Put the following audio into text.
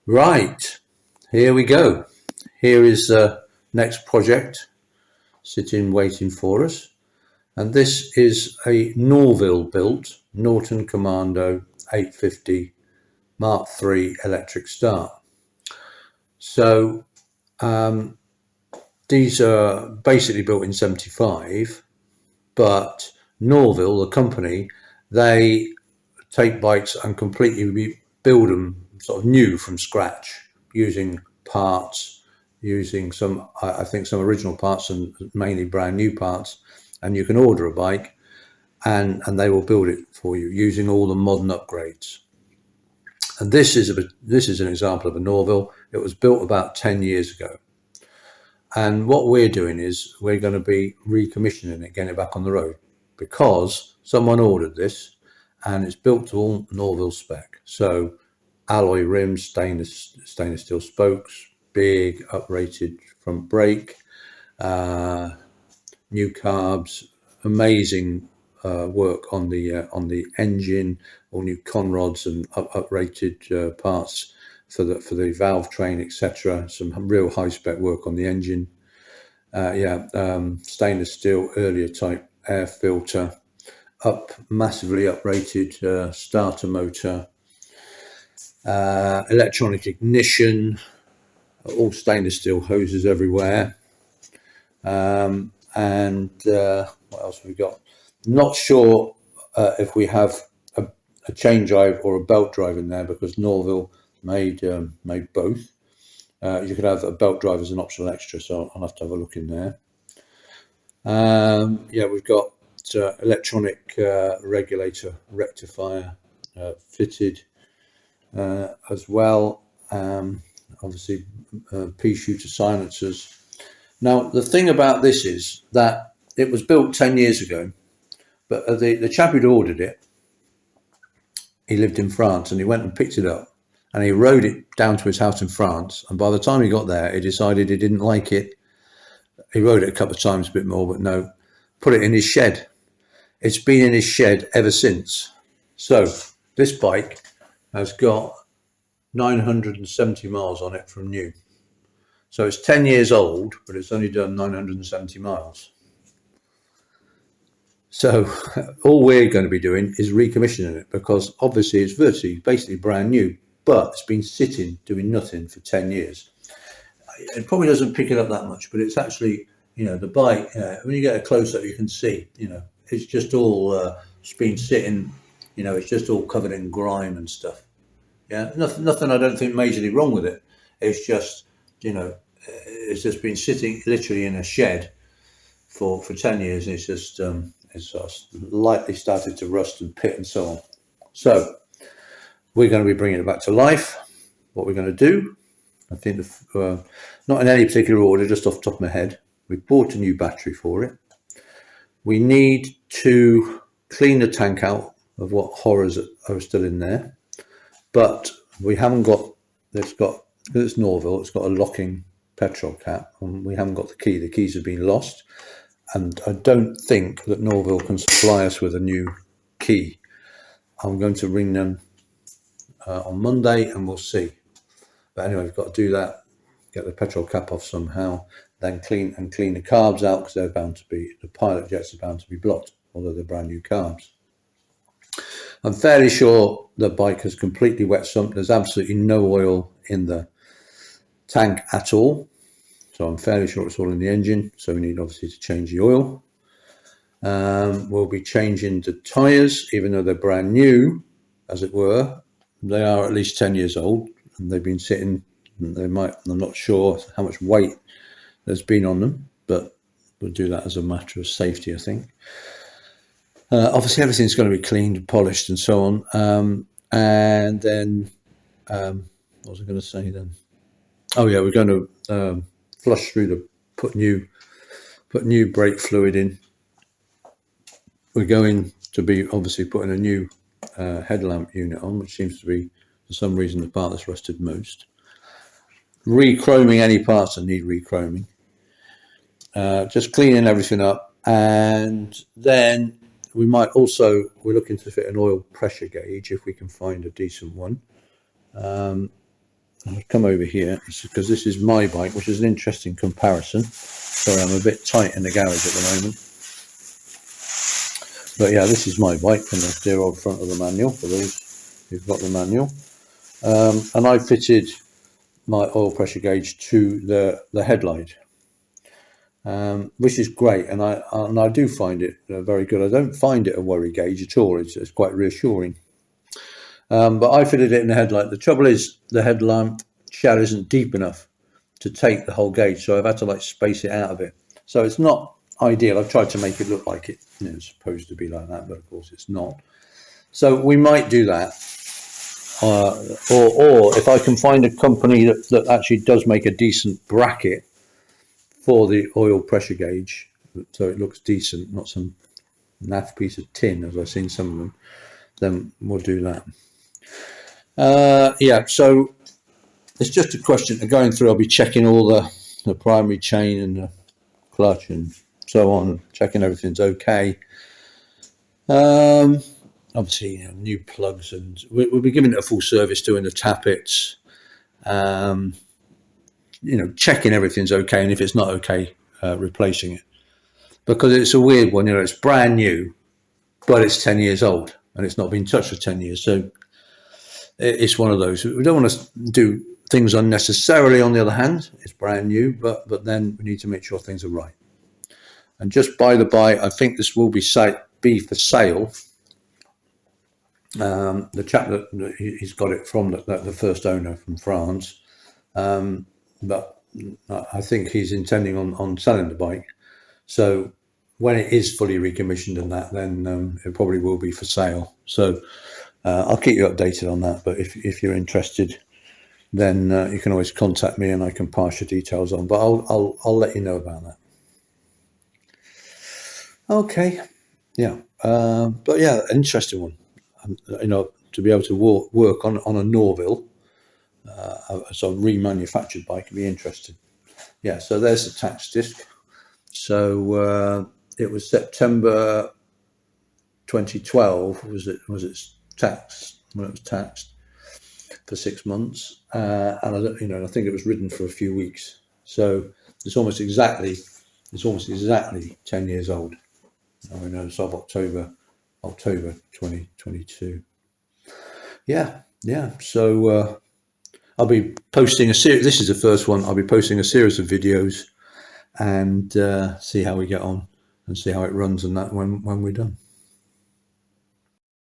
Right, here we go. Here is the next project sitting waiting for us. And this is a Norvil built Norton Commando 850 Mark III electric start. So these are basically built in 75, but Norvil, the company, they take bikes and completely build them sort of new from scratch using parts, using some, I think, some original parts and mainly brand new parts. And you can order a bike and they will build it for you using all the modern upgrades. And this is an example of a Norvil. It was built about 10 years ago. And what we're doing is we're going to be recommissioning it, getting it back on the road, because someone ordered this and it's built to all Norvil spec. So alloy rims, stainless steel spokes, big uprated front brake, new carbs, amazing work on the engine, all new conrods and uprated parts for the valve train, etc. Some real high spec work on the engine. Stainless steel earlier type air filter, massively uprated starter motor, electronic ignition, all stainless steel hoses everywhere. And what else have we got? Not sure if we have a chain drive or a belt drive in there, because Norvil made both. You could have a belt drive as an optional extra, so I'll have to have a look in there. We've got electronic regulator rectifier fitted as well. Obviously, pea shooter silencers. Now, the thing about this is that it was built 10 years ago, but the chap who'd ordered it, he lived in France, and he went and picked it up and he rode it down to his house in France. And by the time he got there, he decided he didn't like it. He rode it a couple of times, a bit more, but no, put it in his shed. It's been in his shed ever since. So this bike has got 970 miles on it from new. So it's 10 years old, but it's only done 970 miles. So all we're going to be doing is recommissioning it, because obviously it's basically brand new, but it's been sitting doing nothing for 10 years. It probably doesn't pick it up that much, but it's actually, the bike, when you get a close up, you can see, it's just all, it's been sitting, it's just all covered in grime and stuff. Yeah, nothing I don't think majorly wrong with it. It's just, it's just been sitting literally in a shed for 10 years, and it's just it's lightly started to rust and pit and so on. So we're going to be bringing it back to life. What we're going to do, I think, not in any particular order, just off the top of my head, we bought a new battery for it. We need to clean the tank out of what horrors are still in there, but we haven't got, because it's Norvil, it's got a locking petrol cap, and we haven't got the key. The keys have been lost, and I don't think that Norvil can supply us with a new key. I'm going to ring them on Monday and we'll see. But anyway, we've got to do that, get the petrol cap off somehow, then clean the carbs out, because they're bound to be, the pilot jets are bound to be blocked, although they're brand new carbs. I'm fairly sure the bike has completely wet sumped. There's absolutely no oil in the tank at all. So I'm fairly sure it's all in the engine. So we need obviously to change the oil. We'll be changing the tyres, even though they're brand new, as it were. They are at least 10 years old, and they've been sitting. I'm not sure how much weight there's been on them, but we'll do that as a matter of safety, I think. Obviously, everything's going to be cleaned and polished and so on. And then, what was I going to say then? Oh yeah, we're going to flush through put new brake fluid in. We're going to be obviously putting a new headlamp unit on, which seems to be, for some reason, the part that's rusted most. Rechroming any parts that need rechroming. Just cleaning everything up, and then we're looking to fit an oil pressure gauge if we can find a decent one. I'll come over here because this is my bike, which is an interesting comparison. Sorry, I'm a bit tight in the garage at the moment. But yeah, this is my bike from the dear old front of the manual, for those who've got the manual. And I fitted my oil pressure gauge to the headlight, which is great, and I do find it very good. I don't find it a worry gauge at all. It's quite reassuring. But I fitted it in the headlight. The trouble is the headlamp shadow isn't deep enough to take the whole gauge, so I've had to like space it out a bit. So it's not ideal. I've tried to make it look like it's supposed to be like that, but of course it's not. So we might do that. Or if I can find a company that actually does make a decent bracket for the oil pressure gauge, so it looks decent, not some naff piece of tin as I've seen some of them, then we'll do that. Yeah, so it's just a question of going through. I'll be checking all the primary chain and the clutch and so on, checking everything's okay. Obviously, new plugs, and we'll be giving it a full service, doing the tappets, checking everything's okay, and if it's not okay, replacing it. Because it's a weird one, it's brand new, but it's 10 years old, and it's not been touched for 10 years. So it's one of those. We don't want to do things unnecessarily. On the other hand, it's brand new, but then we need to make sure things are right. And just by the by, I think this will be for sale. The chap that he's got it from, the first owner from France, but I think he's intending on selling the bike. So when it is fully recommissioned and that, then it probably will be for sale. So I'll keep you updated on that. But if you're interested, then you can always contact me and I can pass your details on. But I'll let you know about that. Okay, yeah, but yeah, interesting one. To be able to work on a Norvil, so a remanufactured bike, can be interesting. Yeah, so there's the tax disc. So it was September 2012 was it taxed, when it was taxed for 6 months, and I think it was ridden for a few weeks. So it's almost exactly 10 years old. I know it's of October 2022. Yeah. So I'll be posting a series. This is the first one. I'll be posting a series of videos and see how we get on and see how it runs and that when we're done.